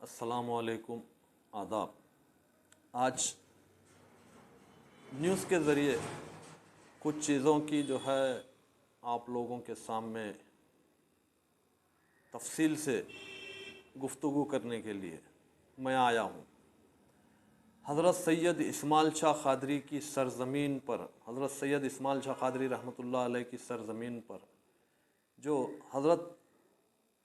अस्सलामुअलैकुम, आदाब। आज न्यूज़ के ज़रिए कुछ चीज़ों की जो है आप लोगों के सामने तफसील से गुफ्तगू करने के लिए मैं आया हूँ। हज़रत सैयद इस्माइल शाह क़ादरी की सरज़मीन पर, हज़रत सैयद इस्माइल शाह क़ादरी रहमतुल्लाह अलैह की सरज़मीन पर जो हज़रत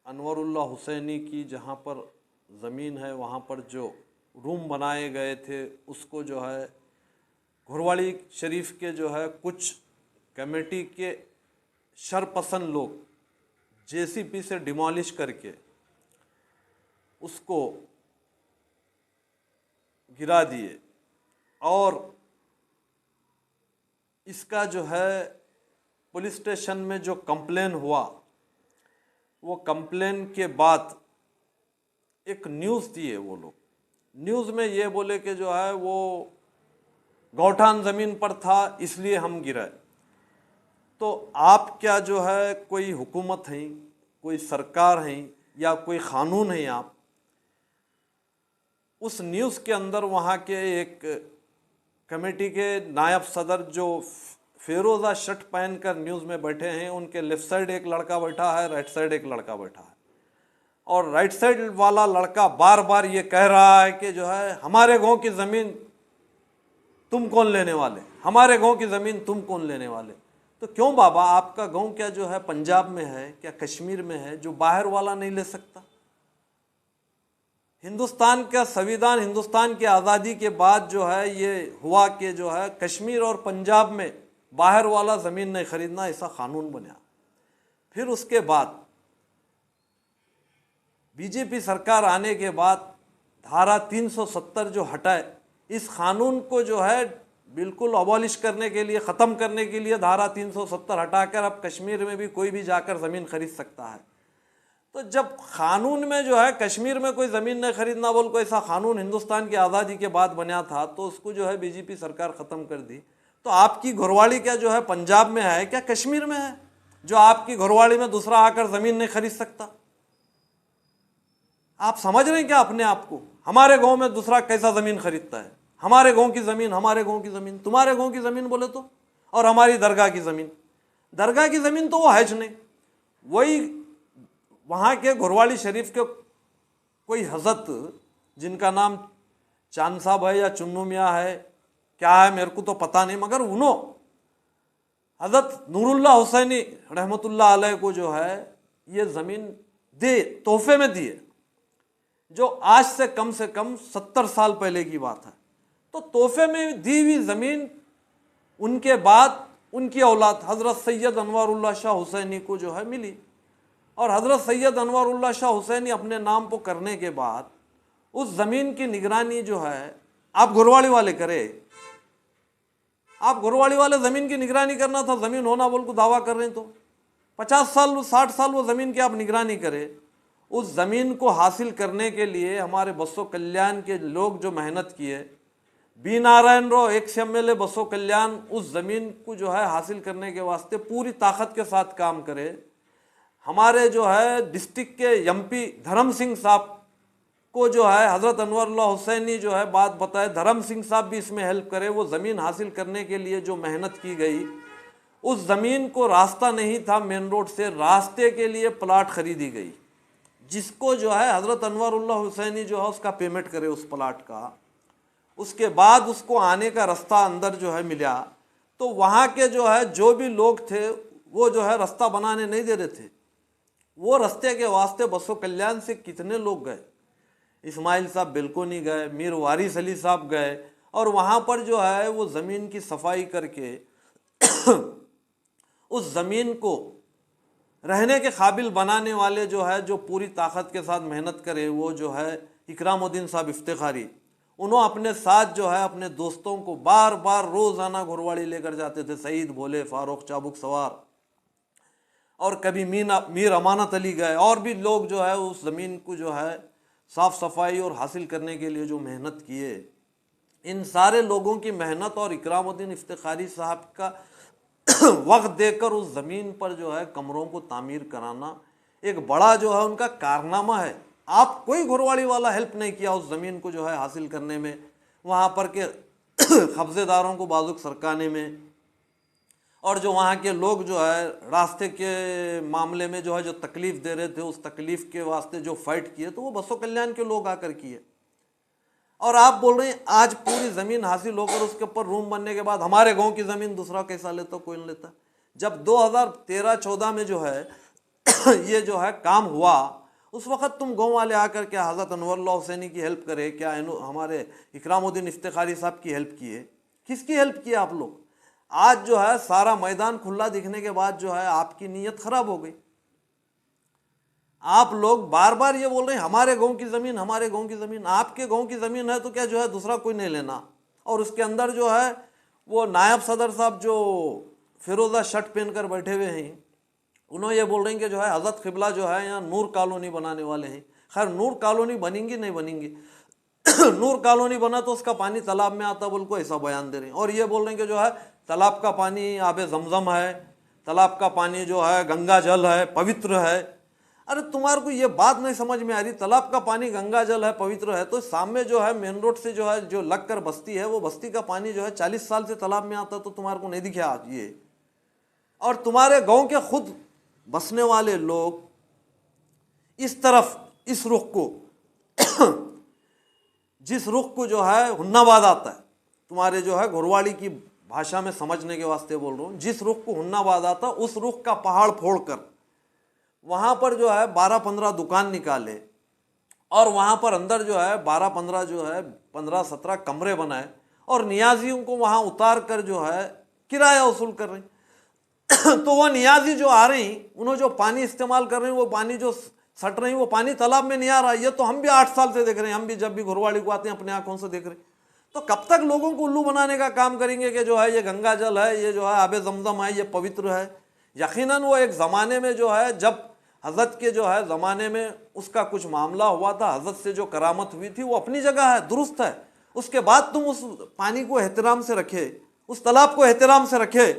अनवरुल्लाह हुसैनी की जहाँ पर ज़मीन है, वहाँ पर जो रूम बनाए गए थे उसको जो है घुरवाड़ी शरीफ के जो है कुछ कमेटी के शरपसंद लोग जेसीपी से डिमोलिश करके उसको गिरा दिए। और इसका जो है पुलिस स्टेशन में जो कंप्लेन हुआ, वो कंप्लेन के बाद एक न्यूज़ दिए वो लोग। न्यूज़ में ये बोले कि जो है वो गौठान ज़मीन पर था इसलिए हम गिराए। तो आप क्या जो है कोई हुकूमत हैं, कोई सरकार हैं या कोई क़ानून हैं? आप उस न्यूज़ के अंदर वहाँ के एक कमेटी के नायब सदर जो फ़िरोज़ा शर्ट पहन कर न्यूज़ में बैठे हैं, उनके लेफ़्ट साइड एक लड़का बैठा है, राइट साइड एक लड़का बैठा है। और राइट साइड वाला लड़का बार बार ये कह रहा है कि जो है हमारे गांव की ज़मीन तुम कौन लेने वाले, हमारे गांव की ज़मीन तुम कौन लेने वाले। तो क्यों बाबा, आपका गांव क्या जो है पंजाब में है, क्या कश्मीर में है, जो बाहर वाला नहीं ले सकता? हिंदुस्तान का संविधान, हिंदुस्तान की आज़ादी के बाद जो है ये हुआ कि जो है कश्मीर और पंजाब में बाहर वाला ज़मीन नहीं खरीदना, ऐसा क़ानून बना। फिर उसके बाद बीजेपी सरकार आने के बाद धारा 370 जो हटाए, इस क़ानून को जो है बिल्कुल अबॉलिश करने के लिए, ख़त्म करने के लिए धारा 370 हटाकर अब कश्मीर में भी कोई भी जाकर ज़मीन खरीद सकता है। तो जब क़ानून में जो है कश्मीर में कोई ज़मीन नहीं खरीदना बोल को ऐसा क़ानून हिंदुस्तान की आज़ादी के बाद बना था, तो उसको जो है बीजेपी सरकार ख़त्म कर दी। तो आपकी घरवाड़ी क्या जो है पंजाब में है, क्या कश्मीर में है, जो आपकी घरवाड़ी में दूसरा आकर ज़मीन नहीं खरीद सकता? आप समझ रहे हैं क्या अपने आप को? हमारे गांव में दूसरा कैसा ज़मीन खरीदता है? हमारे गांव की ज़मीन, हमारे गांव की ज़मीन, तुम्हारे गांव की ज़मीन बोले तो, और हमारी दरगाह की ज़मीन, दरगाह की ज़मीन तो वो है नहीं। वही वहाँ के घुरवाड़ी शरीफ के कोई हज़रत जिनका नाम चांद साहब है या चुन्नू मियाँ है, क्या है मेरे को तो पता नहीं, मगर उन्होंने हज़रत नूरुल्लाह हुसैनी रहमतुल्लाह अलैह को जो है ये ज़मीन दे, तोहफे में दिए, जो आज से कम 70 साल पहले की बात है। तो तोहफे में दी हुई ज़मीन उनके बाद उनकी औलाद हज़रत सैयद अनवरुल्लाह शाह हुसैनी को जो है मिली। और हज़रत सैयद अनवरुल्लाह शाह हुसैनी अपने नाम पर करने के बाद उस ज़मीन की निगरानी जो है आप घुरवाड़ी वाले करे। आप घुरवाड़ी वाले ज़मीन की निगरानी करना था, ज़मीन होना बोल को दावा कर रहे हैं, तो 50 साल 60 साल वो ज़मीन की आप निगरानी करें। उस ज़मीन को हासिल करने के लिए हमारे बसो कल्याण के लोग जो मेहनत किए, B Narayan Rao ex MLA बसो कल्याण उस ज़मीन को जो है हासिल करने के वास्ते पूरी ताकत के साथ काम करे। हमारे जो है डिस्ट्रिक्ट के MP धर्म सिंह साहब को जो है हज़रत अनवरुल्लाह हुसैनी जो है बात बताए, धर्म सिंह साहब भी इसमें हेल्प करे। वो ज़मीन हासिल करने के लिए जो मेहनत की गई, उस ज़मीन को रास्ता नहीं था मेन रोड से, रास्ते के लिए प्लाट खरीदी गई, जिसको जो है हज़रत अनवरुल्लाह हुसैनी जो है उसका पेमेंट करे उस प्लाट का। उसके बाद उसको आने का रास्ता अंदर जो है मिला। तो वहाँ के जो है जो भी लोग थे वो जो है रास्ता बनाने नहीं दे रहे थे। वो रास्ते के वास्ते बसो कल्याण से कितने लोग गए, इस्माइल साहब बिल्कुल नहीं गए, मीर वारिस अली साहब गए, और वहाँ पर जो है वो ज़मीन की सफाई करके उस ज़मीन को रहने के काबिल बनाने वाले जो है, जो पूरी ताकत के साथ मेहनत करे, वो जो है इकरामुद्दीन साहब इफ्तिखारी, उन्होंने अपने साथ जो है अपने दोस्तों को बार बार रोज़ाना घुरवाड़ी लेकर जाते थे। सईद भोले, फारूक चाबुक सवार, और कभी मीर अमानत अली गए, और भी लोग जो है उस ज़मीन को जो है साफ़ सफाई और हासिल करने के लिए जो मेहनत किए। इन सारे लोगों की मेहनत और इकरामुद्दीन इफ्तिखारी साहब का वक्त देकर उस ज़मीन पर जो है कमरों को तामीर कराना एक बड़ा जो है उनका कारनामा है। आप कोई घुरवाड़ी वाला हेल्प नहीं किया उस ज़मीन को जो है हासिल करने में, वहाँ पर के कब्जेदारों को बाजुक सरकाने में, और जो वहाँ के लोग जो है रास्ते के मामले में जो है जो तकलीफ़ दे रहे थे, उस तकलीफ़ के वास्ते जो फाइट किए तो वो बसो कल्याण के लोग आकर किए। और आप बोल रहे हैं आज पूरी ज़मीन हासिल होकर उसके ऊपर रूम बनने के बाद हमारे गांव की ज़मीन दूसरा कैसा लेता, कोई नहीं लेता। जब 2013-14 में जो है ये जो है काम हुआ, उस वक़्त तुम गांव वाले आकर क्या हज़रत अनवरुल्लाह हुसैनी की हेल्प करे, क्या हमारे इकरामुद्दीन इफ्तिखारी साहब की हेल्प किए, किसकी हेल्प किए आप लोग? आज जो है सारा मैदान खुला दिखने के बाद जो है आपकी नीयत ख़राब हो गई। आप लोग बार बार ये बोल रहे हैं हमारे गांव की ज़मीन, हमारे गांव की ज़मीन। आपके गांव की ज़मीन है तो क्या जो है दूसरा कोई नहीं लेना। और उसके अंदर जो है वो नायब सदर साहब जो फिरोज़ा शर्ट पहनकर बैठे हुए हैं, उन्होंने ये बोल रहे हैं कि जो है हज़रत क़िबला जो है यहाँ नूर कॉलोनी बनाने वाले हैं। खैर नूर कॉलोनी बनेंगी नहीं बनेंगी नूर कॉलोनी बना तो उसका पानी तालाब में आता बोल को ऐसा बयान दे रहे हैं। और ये बोल रहे हैं कि जो है तालाब का पानी आबे जमजम है, तालाब का पानी जो है गंगा जल है, पवित्र है। अरे तुम्हारे को ये बात नहीं समझ में आ रही, तालाब का पानी गंगा जल है, पवित्र है, तो सामने जो है मेन रोड से जो है जो लग कर बस्ती है, वो बस्ती का पानी जो है 40 साल से तालाब में आता, तो तुम्हारे को नहीं दिखे आज ये। और तुम्हारे गांव के खुद बसने वाले लोग इस तरफ इस रुख को जिस रुख को जो है हुन्नाबाद आता है, तुम्हारे जो है घुरवाड़ी की भाषा में समझने के वास्ते बोल रहा हूँ, जिस रुख को हुन्नाबाद आता उस रुख का पहाड़ फोड़कर वहाँ पर जो है 12-15 दुकान निकाले, और वहाँ पर अंदर जो है 12-15 जो है 15-17 कमरे बनाए, और नियाजियों को वहाँ उतार कर जो है किराया वसूल कर रहे हैं। तो वो नियाजी जो आ रही, उन्होंने जो पानी इस्तेमाल कर रहे हैं, वो पानी जो सट रही, वो पानी तालाब में नहीं आ रहा। ये तो हम भी 8 साल से देख रहे हैं, हम भी जब भी घुरवाड़ी को आते हैं अपने आंखों से देख रहे हैं। तो कब तक लोगों को उल्लू बनाने का काम करेंगे कि जो है ये गंगा जल है, ये जो है आबे जमजम है, ये पवित्र है। यकीनन वो एक ज़माने में जो है जब हज़रत के जो है ज़माने में उसका कुछ मामला हुआ था, हज़रत से जो करामत हुई थी वो अपनी जगह है, दुरुस्त है। उसके बाद तुम उस पानी को एहतराम से रखे, उस तालाब को एहतराम से रखे।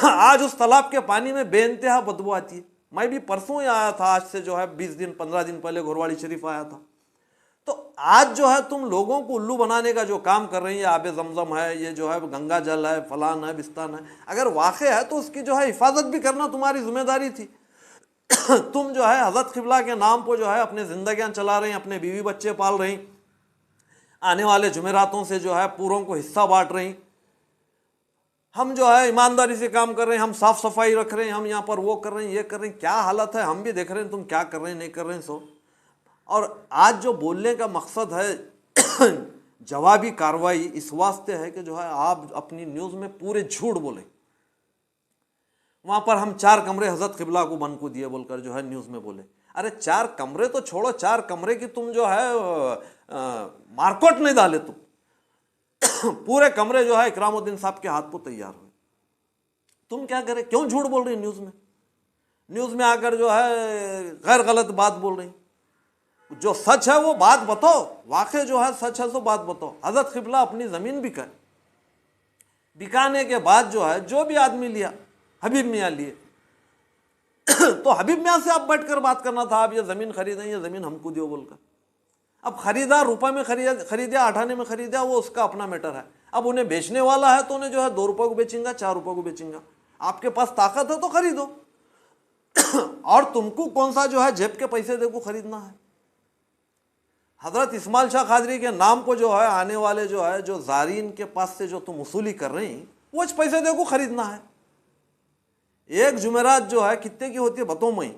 आज उस तालाब के पानी में बेइंतहा बदबू आती है। मैं भी परसों ही आया था, आज से जो है 20 दिन 15 दिन पहले घुरवाड़ी शरीफ आया था। तो आज जो है तुम लोगों को उल्लू बनाने का जो काम कर रही है, आबे जमजम है, ये जो है गंगा जल है, फलान है, बिस्तान है, अगर वाक़ई है तो उसकी जो है हिफाजत भी करना तुम्हारी जिम्मेदारी थी। तुम जो है हज़रत क़िबला के नाम पर जो है अपने ज़िंदगियाँ चला रही, अपने बीवी बच्चे पाल रही, आने वाले जुमेरातों से जो है पूरों को हिस्सा बांट रही। हम जो है ईमानदारी से काम कर रहे हैं, हम साफ़ सफाई रख रहे हैं, हम यहाँ पर वो कर रहे हैं, ये कर रहे हैं, क्या हालत है हम भी देख रहे हैं तुम क्या कर रहे हैं, नहीं कर रहे हैं। सो और आज जो बोलने का मकसद है जवाबी कार्रवाई इस वास्ते है कि जो है आप अपनी न्यूज़ में पूरे झूठ बोले। वहाँ पर हम 4 कमरे हज़रत क़िबला को बन को दिए बोलकर जो है न्यूज़ में बोले। अरे 4 कमरे तो छोड़ो, 4 कमरे की तुम जो है मार्केट नहीं डाले तुम। पूरे कमरे जो है इकरामुद्दीन साहब के हाथ को तैयार हुए। तुम क्या करे, क्यों झूठ बोल रही न्यूज़ में? न्यूज़ में आकर जो है गैर गलत बात बोल रही। जो सच है वो बात बताओ, वाकई जो है सच है तो बात बताओ। हज़रत क़िबला अपनी ज़मीन बिकाए, बिकाने के बाद जो है जो भी आदमी लिया, हबीब मियाँ लिए, तो हबीब मियाँ से आप बैठकर बात करना था, आप ये ज़मीन खरीदें, ये ज़मीन हमको दियो बोलकर। अब खरीदार रुपए में खरीदे, 8 आने में खरीदा, वो उसका अपना मैटर है। अब उन्हें बेचने वाला है तो उन्हें जो है 2 रुपये को बेचेंगे, 4 रुपये को बेचेंगे। आपके पास ताकत है तो खरीदो। और तुमको कौन सा जो है जेब के पैसे दे को खरीदना है? हज़रत इस्माइल शाह कादरी के नाम को जो है आने वाले जो है जो ज़ारीन के पास से जो तुम वसूली कर रही, वो पैसे दे को खरीदना है। एक जुमेरात जो है कितने की होती है बताओ मैं?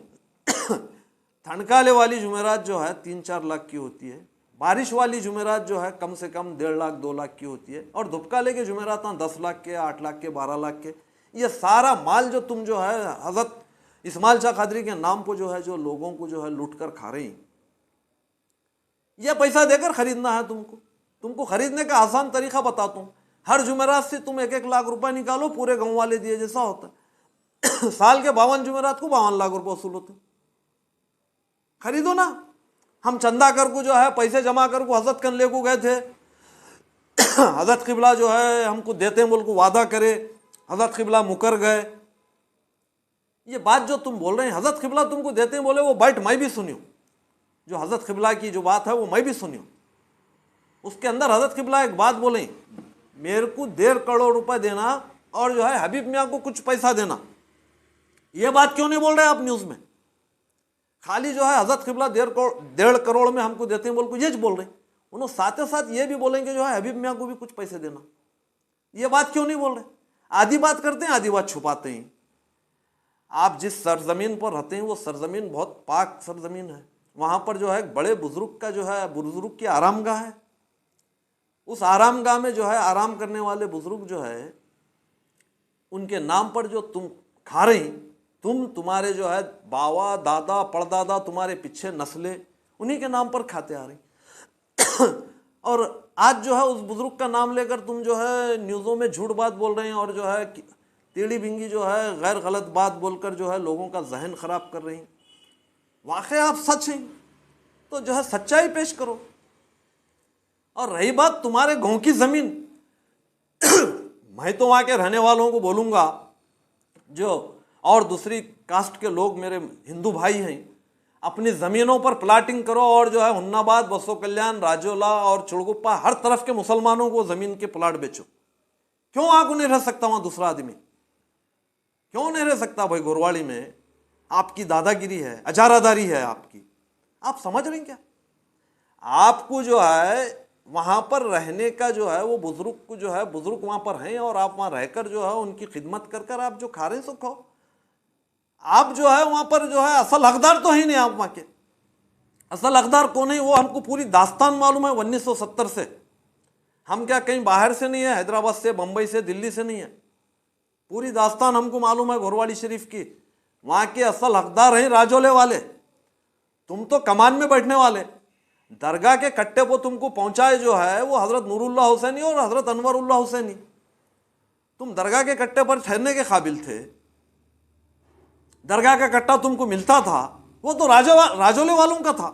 ठंडकाले वाली जुमेरात जो है 3-4 लाख की होती है, बारिश वाली जुमेरात जो है कम से कम 1.5 लाख 2 लाख की होती है, और धुपकाले के जुमेरात 10 लाख के, 8 लाख के, 12 लाख के। ये सारा माल जो तुम जो है हज़रत इस्माइल शाह कादरी के नाम को जो है जो लोगों को जो है लूट कर खा रही, ये पैसा देकर खरीदना है तुमको। तुमको खरीदने का आसान तरीका बताता हूँ। हर जुमेरात से तुम 1-1 लाख रुपए निकालो, पूरे गाँव वाले दिए जैसा होता है। साल के 52 जुमेरात को 52 लाख रुपए वसूल होते। खरीदो ना। हम चंदा कर को जो है पैसे जमा कर को हज़रत कन ले को गए थे। हज़रत क़िबला जो है हमको देते हैं बोल को वादा करे, हज़रत क़िबला मुकर गए। ये बात जो तुम बोल रहे हैं हज़रत क़िबला तुमको देते हैं बोले, वो बाइट मैं भी सुनी हूँ। जो हज़रत क़िबला की जो बात है वो मैं भी सुनी हूँ। उसके अंदर हज़रत क़िबला एक बात बोले, मेरे को 1.5 करोड़ रुपए देना और जो है हबीब मियाँ को कुछ पैसा देना। ये बात क्यों नहीं बोल रहे आप न्यूज़ में? खाली जो है हज़रत क़िबला 1.5 करोड़ में हमको देते हैं बोल को ये बोल रहे हैं। उन्होंने साथ ही साथ ये भी बोलेंगे जो है हबीब मियाँ को भी कुछ पैसे देना। ये बात क्यों नहीं बोल रहे? आधी बात करते हैं, आधी बात छुपाते हैं। आप जिस सरजमीन पर रहते हैं वो सरजमीन बहुत पाक सरजमीन है। वहाँ पर जो है बड़े बुजुर्ग का जो है बुजुर्ग की आरामगाह है। उस आरामगाह में जो है आराम करने वाले बुजुर्ग जो है उनके नाम पर जो तुम खा रही, तुम्हारे जो है बावा दादा परदादा तुम्हारे पीछे नस्लें उन्हीं के नाम पर खाते आ रही और आज जो है उस बुजुर्ग का नाम लेकर तुम जो है न्यूज़ों में झूठ बात बोल रहे हैं और जो है टेढ़ी बिंगी जो है गैर गलत बात बोलकर जो है लोगों का जहन खराब कर रही हैं। वाकई आप सच हैं तो जो है सच्चाई पेश करो। और रही बात तुम्हारे गांव की जमीन, मैं तो वहां के रहने वालों को बोलूंगा जो और दूसरी कास्ट के लोग मेरे हिंदू भाई हैं, अपनी ज़मीनों पर प्लाटिंग करो और जो है हुन्नाबाद, बसो कल्याण, राजोला और चुड़गुप्पा हर तरफ के मुसलमानों को ज़मीन के प्लाट बेचो। क्यों आगू नहीं रह सकता वहाँ दूसरा आदमी? क्यों नहीं रह सकता भाई? गोरवाड़ी में आपकी दादागिरी है, अजारादारी है आपकी। आप समझ रहे हैं क्या? आपको जो है वहाँ पर रहने का जो है वो बुजुर्ग को जो है बुजुर्ग वहाँ पर हैं और आप वहाँ रहकर जो है उनकी खिदमत कर कर आप जो खा रहे हैं सो खाओ। आप जो है वहाँ पर जो है असल हकदार तो ही नहीं। आप वहाँ के असल हकदार कौन है वो हमको पूरी दास्तान मालूम है 1970 से। हम क्या कहीं बाहर से नहीं है, हैदराबाद से, बम्बई से, दिल्ली से नहीं है। पूरी दास्तान हमको मालूम है घोरवाड़ी शरीफ की। वहाँ के असल हकदार हैं राजोले वाले। तुम तो कमान में बैठने वाले। दरगाह के कट्टे को तुमको पहुंचाए जो है वो हजरत नूरुल्लाह हुसैनी और हजरत अनवरुल्लाह हुसैनी। तुम दरगाह के कट्टे पर ठहरने के काबिल थे। दरगाह का कट्टा तुमको मिलता था, वो तो राजोले वालों का था।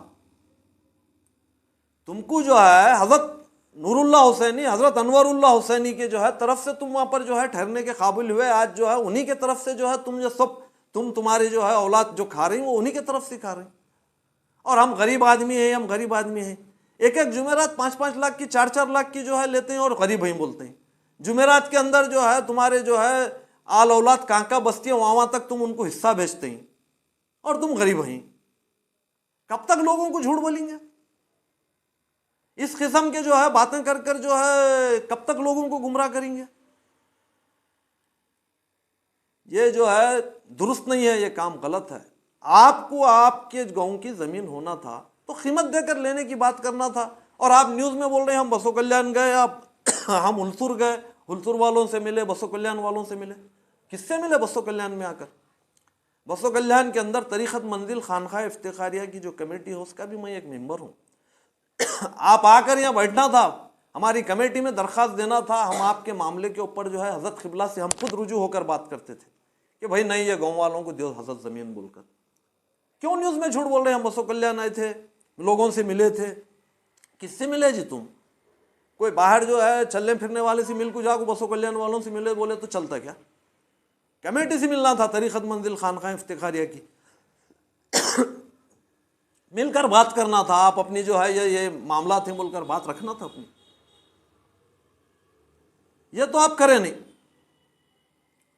तुमको जो है हजरत नूरुल्लाह हुसैनी, हजरत अनवरुल्लाह हुसैनी के जो है तरफ से तुम वहां पर जो है ठहरने के काबिल हुए। आज जो है उन्हीं के तरफ से जो है तुम जो सब तुम्हारी जो है औलाद जो खा रही वो उन्हीं के तरफ से खा रही। और हम गरीब आदमी हैं, हम गरीब आदमी हैं। एक एक जुमेरात 5-5 लाख की, 4-4 लाख की जो है लेते हैं और गरीब ही बोलते हैं। जुमेरात के अंदर जो है तुम्हारे जो है आल औलाद कहाँ कहाँ बसती है वहाँ तक तुम उनको हिस्सा भेजते हैं और तुम गरीब हैं। कब तक लोगों को झूठ बोलेंगे? इस किस्म के जो है बातें कर कर जो है कब तक लोगों को गुमराह करेंगे? ये जो है दुरुस्त नहीं है, ये काम गलत है। आपको आपके गांव की जमीन होना था तो कीमत देकर लेने की बात करना था। और आप न्यूज़ में बोल रहे हैं हम बसो कल्याण गए, आप हम हुलसुर गए, हुलसुर वालों से मिले, बसो कल्याण वालों से मिले। किससे मिले बसो कल्याण में आकर? बसो कल्याण के अंदर तरीक़त मंजिल खानखा इफ्तिखारिया की जो कमेटी है उसका भी मैं एक मेंबर हूँ। आप आकर यहाँ बैठना था, हमारी कमेटी में दरख्वास्त देना था। हम आपके मामले के ऊपर जो है हज़रत क़िबला से हम खुद रुजू होकर बात करते थे कि भाई नहीं, ये गाँव वालों को दो हज़रत ज़मीन बोलकर। क्यों न्यूज़ में झूठ बोल रहे हैं? हम बसो कल्याण आए थे, लोगों से मिले थे। किससे मिले जी तुम? कोई बाहर जो है चलने फिरने वाले से मिल को जाको बसो कल्याण वालों से मिले बोले तो चलता क्या? कमेटी से मिलना था, तरीक़त मंजिल खानखा इफ्तिखारिया की। मिलकर बात करना था। आप अपनी जो है ये मामला थे बोलकर बात रखना था अपनी। ये तो आप करें नहीं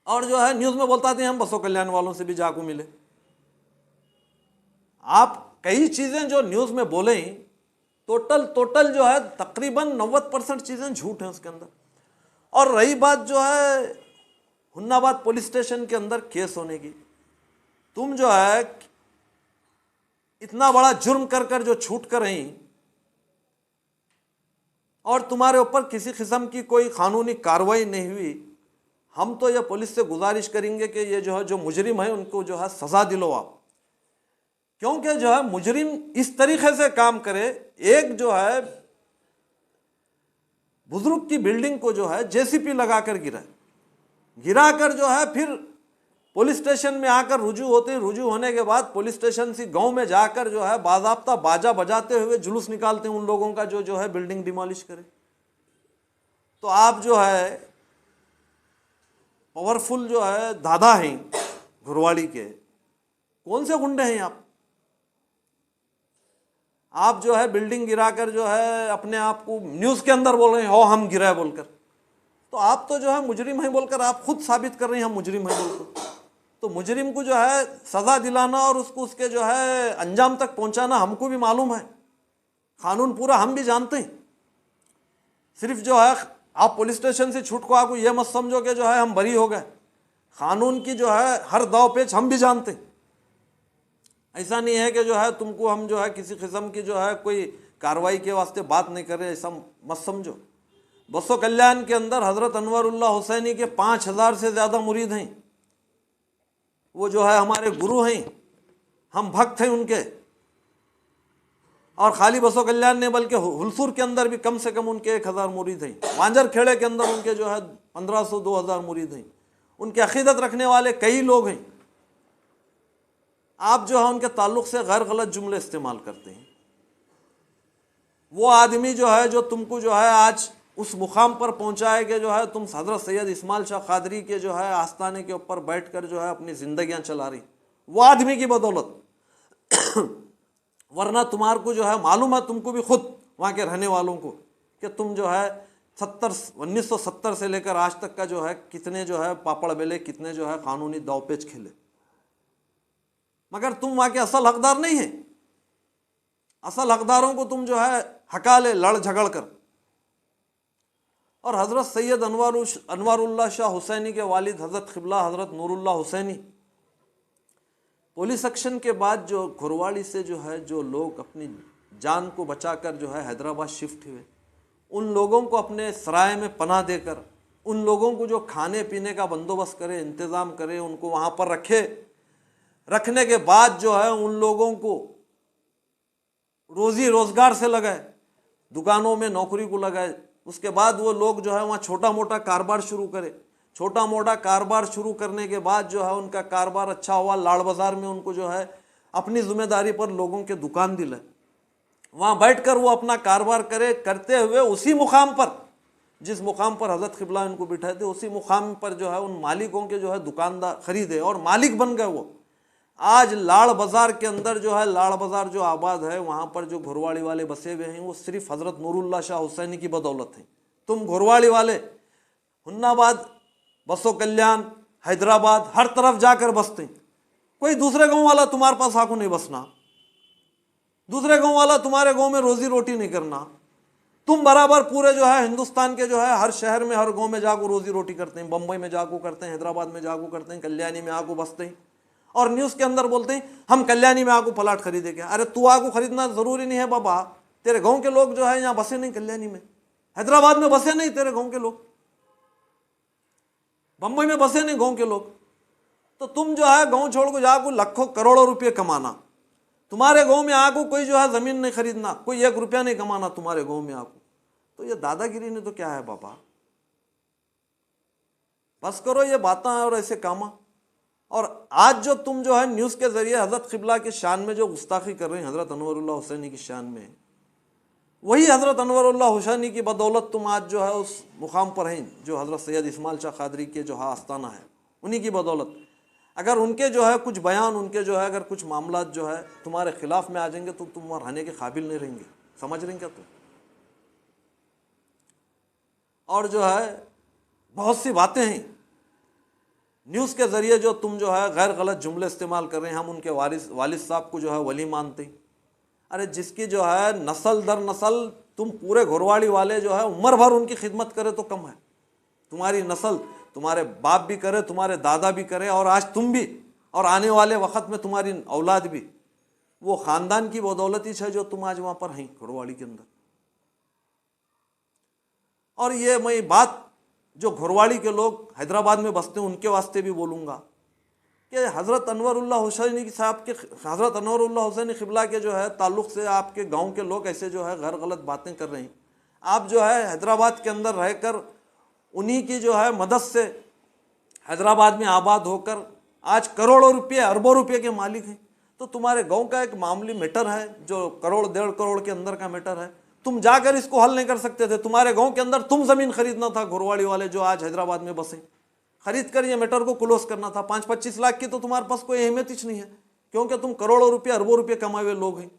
और जो है न्यूज़ में बोलता थे हम बसो कल्याण वालों से भी जाको मिले। आप कई चीज़ें जो न्यूज़ में बोले टोटल जो है तकरीबन 90% चीज़ें झूठ हैं उसके अंदर। और रही बात जो है हुन्नाबाद पुलिस स्टेशन के अंदर केस होने की, तुम जो है इतना बड़ा जुर्म कर कर जो छूट कर रही और तुम्हारे ऊपर किसी किस्म की कोई कानूनी कार्रवाई नहीं हुई। हम तो ये पुलिस से गुजारिश करेंगे कि ये जो है जो मुजरिम है उनको जो है सज़ा दिलो आप। क्योंकि जो है मुजरिम इस तरीके से काम करे, एक जो है बुजुर्ग की बिल्डिंग को जो है जेसीपी लगाकर गिराकर जो है फिर पुलिस स्टेशन में आकर रुजू होने के बाद पुलिस स्टेशन से गांव में जाकर जो है बाज़ाब्ता बाजा बजाते हुए जुलूस निकालते हैं उन लोगों का जो है बिल्डिंग डिमोलिश करे। तो आप जो है पावरफुल जो है दादा हैं घुरवाड़ी के, कौन से गुंडे हैं आप? आप जो है बिल्डिंग गिराकर जो है अपने आप को न्यूज़ के अंदर बोल रहे हैं हो हम गिराए बोलकर, तो आप तो जो है मुजरिम हैं बोलकर आप खुद साबित कर रहे हैं हम मुजरिम हैं बोलकर। तो मुजरिम को जो है सज़ा दिलाना और उसको उसके जो है अंजाम तक पहुंचाना हमको भी मालूम है, कानून पूरा हम भी जानते हैं। सिर्फ जो है आप पुलिस स्टेशन से छूट को आपको ये मत समझो कि जो है हम बरी हो गए, कानून की जो है हर दाव पेच हम भी जानते हैं। ऐसा नहीं है कि जो है तुमको हम जो है किसी किस्म की जो है कोई कार्रवाई के वास्ते बात नहीं कर रहे, ऐसा मत समझो। बसो कल्याण के अंदर हज़रत अनवरुल्लाह हुसैनी के 5000 से ज़्यादा मुरीद हैं, वो जो है हमारे गुरु हैं, हम भक्त हैं उनके। और खाली बसो कल्याण ने बल्कि हुलसूर के अंदर भी कम से कम उनके 1000 मुरीद हैं, मांजर खेड़े के अंदर उनके जो है 1500-2000 मुरीद हैं, उनके अकीदत रखने वाले कई लोग हैं। आप जो है उनके ताल्लुक से गैर गलत जुमले इस्तेमाल करते हैं। वो आदमी जो है जो तुमको जो है आज उस मुकाम पर पहुंचाए कि जो है तुम हज़रत सैयद इस्माइल शाह कादरी के जो है आस्थाने के ऊपर बैठकर जो है अपनी जिंदगियां चला रही, वो आदमी की बदौलत। वरना तुम्हारे को जो है मालूम है तुमको भी खुद वहाँ के रहने वालों को कि तुम जो है 1970 से लेकर आज तक का जो है कितने जो है पापड़ बेले, कितने जो है कानूनी दावपेच खेले, मगर तुम वहाँ के असल हकदार नहीं है। असल हकदारों को तुम जो है हका ले लड़ झगड़ कर। और हज़रत सैयद अनवारुल्लाह शाह हुसैनी के वालिद हज़रत क़िबला हज़रत नूरुल्लाह हुसैनी पुलिस एक्शन के बाद जो घुरवाड़ी से जो है जो लोग अपनी जान को बचाकर जो है हैदराबाद शिफ्ट हुए, उन लोगों को अपने सराय में पनाह देकर, उन लोगों को जो खाने पीने का बंदोबस्त करे, इंतज़ाम करे, उनको वहाँ पर रखे, रखने के बाद जो है उन लोगों को रोज़ी रोज़गार से लगाए, दुकानों में नौकरी को लगाए। उसके बाद वो लोग जो है वहाँ छोटा मोटा कारोबार शुरू करे। छोटा मोटा कारोबार शुरू करने के बाद जो है उनका कारोबार अच्छा हुआ, लाड़ बाज़ार में उनको जो है अपनी जिम्मेदारी पर लोगों के दुकान दिलाए, वहाँ बैठकर वो अपना कारोबार करे। करते हुए उसी मुकाम पर, जिस मुकाम पर हज़रत क़िबला इनको बिठाए थे, उसी मुकाम पर जो है उन मालिकों के जो है दुकानदार खरीदे और मालिक बन गए वो। आज लाड़ बाज़ार के अंदर जो है, लाड़ बाज़ार जो आबाद है, वहाँ पर जो घुरवाड़ी वाले बसे हुए हैं, वो सिर्फ हज़रत नूरुल्लाह शाह हुसैनी की बदौलत हैं। तुम घुरवाड़ी वाले हुन्नाबाद, बसो कल्याण, हैदराबाद, हर तरफ जाकर बसते, कोई दूसरे गांव वाला तुम्हारे पास आको नहीं बसना, दूसरे गांव वाला तुम्हारे गांव में रोजी रोटी नहीं करना। तुम बराबर पूरे जो है हिंदुस्तान के जो है हर शहर में, हर गांव में जाको रोजी रोटी करते हैं। बम्बई में जाको करते हैं, हैदराबाद में जाको करते हैं, कल्याणी में आको बसते हैं और न्यूज़ के अंदर बोलते हैं हम कल्याणी में आको प्लाट खरीदेंगे। अरे तू आको खरीदना ज़रूरी नहीं है बाबा, तेरे गाँव के लोग जो है यहाँ बसे नहीं, कल्याणी में, हैदराबाद में बसे नहीं तेरे गाँव के लोग, बम्बई में बसे नहीं गांव के लोग। तो तुम जो है गांव छोड़ को जाको लाखों करोड़ों रुपए कमाना, तुम्हारे गांव में आको कोई जो है ज़मीन नहीं खरीदना, कोई 1 रुपया नहीं कमाना तुम्हारे गांव में आको, तो ये दादागिरी ने तो क्या है बाबा, बस करो ये बातें और ऐसे कामा। और आज जो तुम जो है न्यूज़ के ज़रिए हज़रत क़िबला की शान में जो गुस्ताखी कर रहे हैं, हज़रत अनवरुल्लाह हुसैनी की शान में, वही हज़रत अनवरुल्लाह हुसैनी की बदौलत तुम आज जो है उस मुकाम पर हैं जो हज़रत सैयद इस्माइल शाह कादरी के जो है आस्थाना है, उन्हीं की बदौलत। अगर उनके जो है कुछ बयान, उनके जो है अगर कुछ मामला जो है तुम्हारे खिलाफ में आ जाएंगे तो तुम वहाँ रहने के काबिल नहीं रहेंगे, समझ रहे क्या तुम। और जो है बहुत सी बातें हैं न्यूज़ के ज़रिए जो तुम जो है गैर गलत जुमले इस्तेमाल कर रहे हैं। हम उनके वालिद साहब को जो है वली मानते हैं। अरे जिसकी जो है नस्ल दर नस्ल, तुम पूरे घुरवाड़ी वाले जो है उम्र भर उनकी खिदमत करे तो कम है। तुम्हारी नस्ल, तुम्हारे बाप भी करे, तुम्हारे दादा भी करे, और आज तुम भी, और आने वाले वक्त में तुम्हारी औलाद भी, वो ख़ानदान की बदौलत ही है जो तुम आज वहाँ पर हैं घुरवाड़ी के अंदर। और ये मैं बात जो घुरवाड़ी के लोग हैदराबाद में बसते हैं उनके वास्ते भी बोलूँगा कि हज़रत अनवरुल्लाह हुसैनी साहब के, हज़रत अनवरुल्लाह हुसैनी क़िबला के जो है ताल्लुक़ से आपके गांव के लोग ऐसे जो है गैर गलत बातें कर रहे हैं। आप जो है हैदराबाद के अंदर रहकर उन्हीं की जो है मदद से हैदराबाद में आबाद होकर आज करोड़ों रुपये, अरबों रुपये के मालिक हैं। तो तुम्हारे गांव का एक मामूली मैटर है जो करोड़ 1.5 करोड़ के अंदर का मैटर है, तुम जाकर इसको हल नहीं कर सकते थे। तुम्हारे गांव के अंदर तुम ज़मीन खरीदना था, घुरवाड़ी वाले जो आज हैदराबाद में बसे, खरीद कर ये मैटर को क्लोज करना था। 5-25 लाख की तो तुम्हारे पास कोई अहमियत ही नहीं है, क्योंकि तुम करोड़ों रुपये, अरबों रुपये कमाए हुए लोग हैं।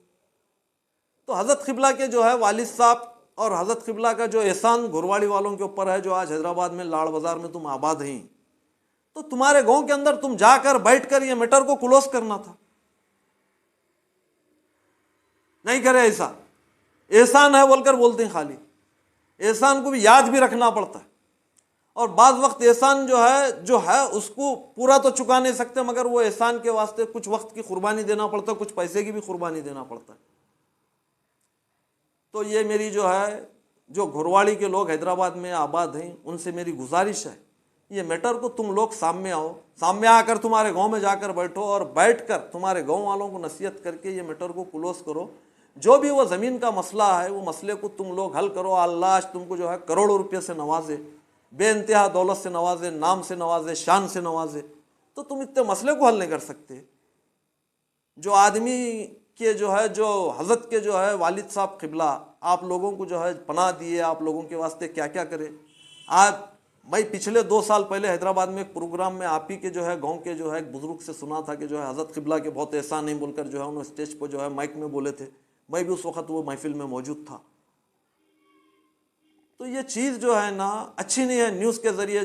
तो हज़रत क़िबला के जो है वालिद साहब और हज़रत क़िबला का जो एहसान घुरवाड़ी वालों के ऊपर है, जो आज हैदराबाद में लाड़ बाज़ार में तुम आबाद हैं, तो तुम्हारे गांव के अंदर तुम जाकर बैठकर ये मैटर को क्लोज करना था, नहीं करे ऐसा। एहसान है बोलकर बोलते हैं, खाली एहसान को भी याद भी रखना पड़ता है, और बाज़ वक्त एहसान जो है उसको पूरा तो चुका नहीं सकते, मगर वो एहसान के वास्ते कुछ वक्त की कुर्बानी देना पड़ता है, कुछ पैसे की भी कुर्बानी देना पड़ता है। तो ये मेरी जो घुरवाड़ी के लोग हैदराबाद में आबाद हैं, उनसे मेरी गुजारिश है, ये मैटर को तुम लोग सामने आओ, सामने आकर तुम्हारे गांव में जाकर बैठो और बैठकर तुम्हारे गांव वालों को नसीहत करके ये मैटर को क्लोज करो। जो भी वो ज़मीन का मसला है, वो मसले को तुम लोग हल करो। अल्लाह आज तुमको करोड़ों रुपये से नवाजे, बेइंतहा दौलत से नवाजे, नाम से नवाजे, शान से नवाजे, तो तुम इतने मसले को हल नहीं कर सकते। जो आदमी के जो हज़रत के वालिद साहब क़िबला आप लोगों को पनाह दिए, आप लोगों के वास्ते क्या क्या करे। आज मैं पिछले 2 साल पहले हैदराबाद में एक प्रोग्राम में आप ही के गांव के एक बुज़ुर्ग से सुना था कि हज़रत क़िबला के बहुत एहसान नहीं बोलकर उन्होंने स्टेज पर माइक में बोले थे। मैं भी उस वक़्त वो महफिल में मौजूद था। तो ये चीज़ ना अच्छी नहीं है, न्यूज़ के ज़रिए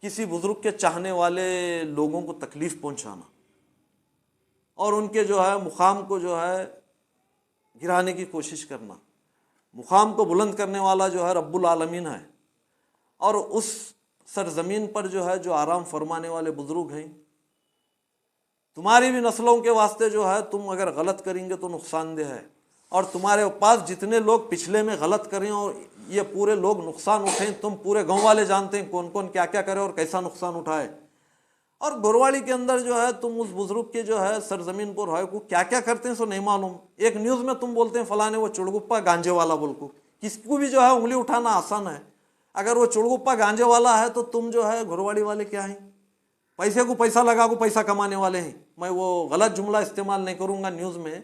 किसी बुज़ुर्ग के चाहने वाले लोगों को तकलीफ़ पहुंचाना और उनके मुकाम को गिराने की कोशिश करना। मुकाम को बुलंद करने वाला रब्बुल आलमीन है, और उस सरजमीन पर जो आराम फरमाने वाले बुज़ुर्ग हैं। तुम्हारी भी नस्लों के वास्ते तुम अगर गलत करेंगे तो नुकसानदेह है, और तुम्हारे पास जितने लोग पिछले में गलत करें और ये पूरे लोग नुकसान उठें, तुम पूरे गांव वाले जानते हैं कौन कौन क्या क्या करे और कैसा नुकसान उठाए। और घुरवाड़ी के अंदर तुम उस बुजुर्ग के सरजमीन पर को क्या क्या करते हैं सो नहीं मालूम। एक न्यूज़ में तुम बोलते हैं फलाने वो चुड़गुप्पा गांजे वाला बोल को, किसको भी उंगली उठाना आसान है। अगर वो चुड़गुप्पा गांजे वाला है तो तुम घुरवाड़ी वाले क्या हैं, पैसे को पैसा लगा को पैसा कमाने वाले हैं। मैं वो गलत जुमला इस्तेमाल नहीं करूँगा न्यूज़ में।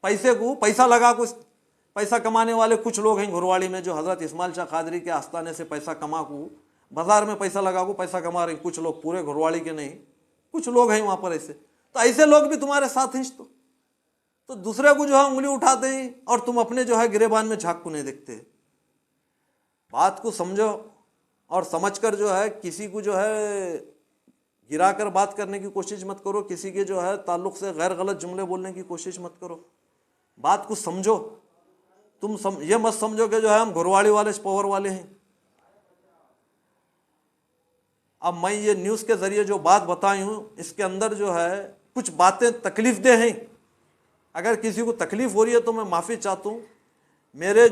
पैसे को पैसा लगा को पैसा कमाने वाले कुछ लोग हैं घुरवाड़ी में, जो हज़रत इस्माइल शाह कादरी के आस्थाने से पैसा कमा को बाजार में पैसा लगा को पैसा कमा रहे हैं। कुछ लोग, पूरे घुरवाड़ी के नहीं, कुछ लोग हैं वहाँ पर ऐसे। तो ऐसे लोग भी तुम्हारे साथ हैं। तो दूसरे को उंगली उठाते हैं और तुम अपने गिरेबान में झाँक को नहीं देखते। बात को समझो और समझकर किसी को गिरा कर बात करने की कोशिश मत करो, किसी के ताल्लुक़ से गैर गलत जुमले बोलने की कोशिश मत करो। बात को समझो। तुम ये मत समझो कि हम घुरवाड़ी वाले पावर वाले हैं। अब मैं ये न्यूज़ के ज़रिए जो बात बताई हूँ, इसके अंदर कुछ बातें तकलीफ़ दे हैं। अगर किसी को तकलीफ़ हो रही है तो मैं माफ़ी चाहता हूँ। मेरे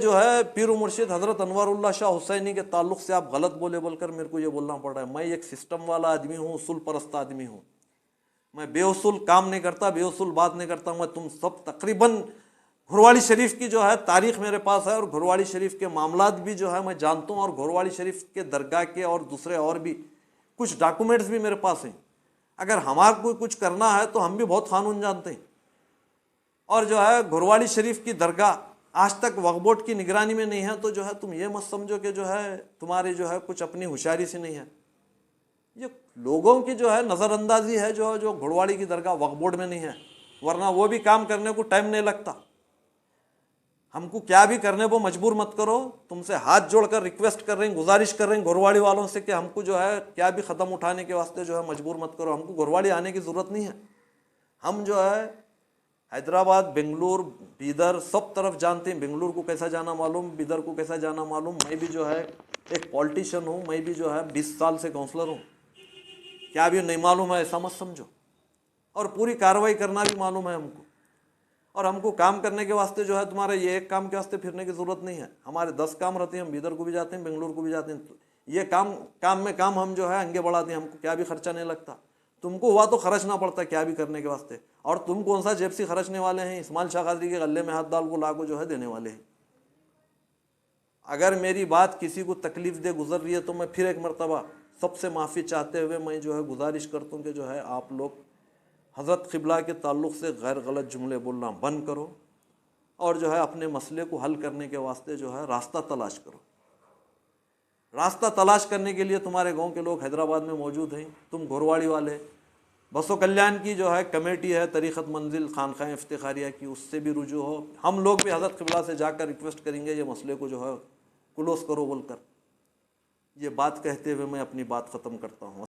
पीर मुर्शिद हज़रत अनवारुल्लाह शाह हुसैनी के ताल्लुक़ से आप गलत बोलकर मेरे को ये बोलना पड़ रहा है। मैं एक सिस्टम वाला आदमी हूँ, उसूल परस्त आदमी हूँ। मैं बेउसूल काम नहीं करता, बेउसूल बात नहीं करता। मैं तुम सब तकरीबन घुरवाड़ी शरीफ की तारीख़ मेरे पास है, और घुरवाड़ी शरीफ के मामलात भी मैं जानता हूँ, और घुरवाड़ी शरीफ के दरगाह के और दूसरे और भी कुछ डॉक्यूमेंट्स भी मेरे पास हैं। अगर हमारे को कुछ करना है तो हम भी बहुत कानून जानते हैं। और घुरवाड़ी शरीफ की दरगाह आज तक वक्फ बोर्ड की निगरानी में नहीं है, तो तुम ये मत समझो कि तुम्हारी कुछ अपनी होशियारी से नहीं है। ये लोगों की नज़रअंदाजी है जो घुरवाड़ी की दरगाह वक्फ बोर्ड में नहीं है, वरना वो भी काम करने को टाइम नहीं लगता। हमको क्या भी करने को मजबूर मत करो। तुमसे हाथ जोड़कर रिक्वेस्ट कर रहे हैं, गुजारिश कर रहे हैं घुरवाड़ी वालों से कि हमको क्या भी ख़दम उठाने के वास्ते मजबूर मत करो। हमको घुरवाड़ी आने की ज़रूरत नहीं है। हम हैदराबाद, बेंगलुरु, बीदर सब तरफ जानते हैं। बेंगलुरु को कैसा जाना मालूम, बीदर को कैसा जाना मालूम। मैं भी एक पॉलिटिशियन हूँ, मैं भी 20 साल से काउंसलर हूँ। क्या भी नहीं मालूम है ऐसा मत समझो। और पूरी कार्रवाई करना भी मालूम है हमको। और हमको काम करने के वास्ते तुम्हारे ये एक काम के वास्ते फिरने की ज़रूरत नहीं है। हमारे 10 काम रहते हैं, हम बीदर को भी जाते हैं, बेंगलुरु को भी जाते हैं। तो ये काम में काम हम आगे बढ़ाते हैं। हमको क्या भी खर्चा नहीं लगता। तुमको हुआ तो खर्चना पड़ता क्या भी करने के वास्ते। और तुम कौन सा जेब से खर्चने वाले हैं? इस्माइल शाह कादरी के गले में हाथ डाल को ला को देने वाले हैं। अगर मेरी बात किसी को तकलीफ़ दे गुजर रही है तो मैं फिर एक मरतबा सबसे माफ़ी चाहते हुए मैं गुजारिश करता हूँ कि आप लोग हज़रत क़िबला के ताल्लुक़ से गैर गलत जुमले बोलना बंद करो, और अपने मसले को हल करने के वास्ते रास्ता तलाश करो। रास्ता तलाश करने के लिए तुम्हारे गांव के लोग हैदराबाद में मौजूद हैं। तुम घुरवाड़ी वाले बसो कल्याण की जो है कमेटी है तरीक़त मंजिल खानक़ाह इफ्तिखारिया की, उससे भी रुजू हो। हम लोग भी हज़रत क़िबला से जाकर रिक्वेस्ट करेंगे ये मसले को जो है क्लोज़ करो बोलकर। ये बात कहते हुए मैं अपनी बात ख़त्म करता हूँ।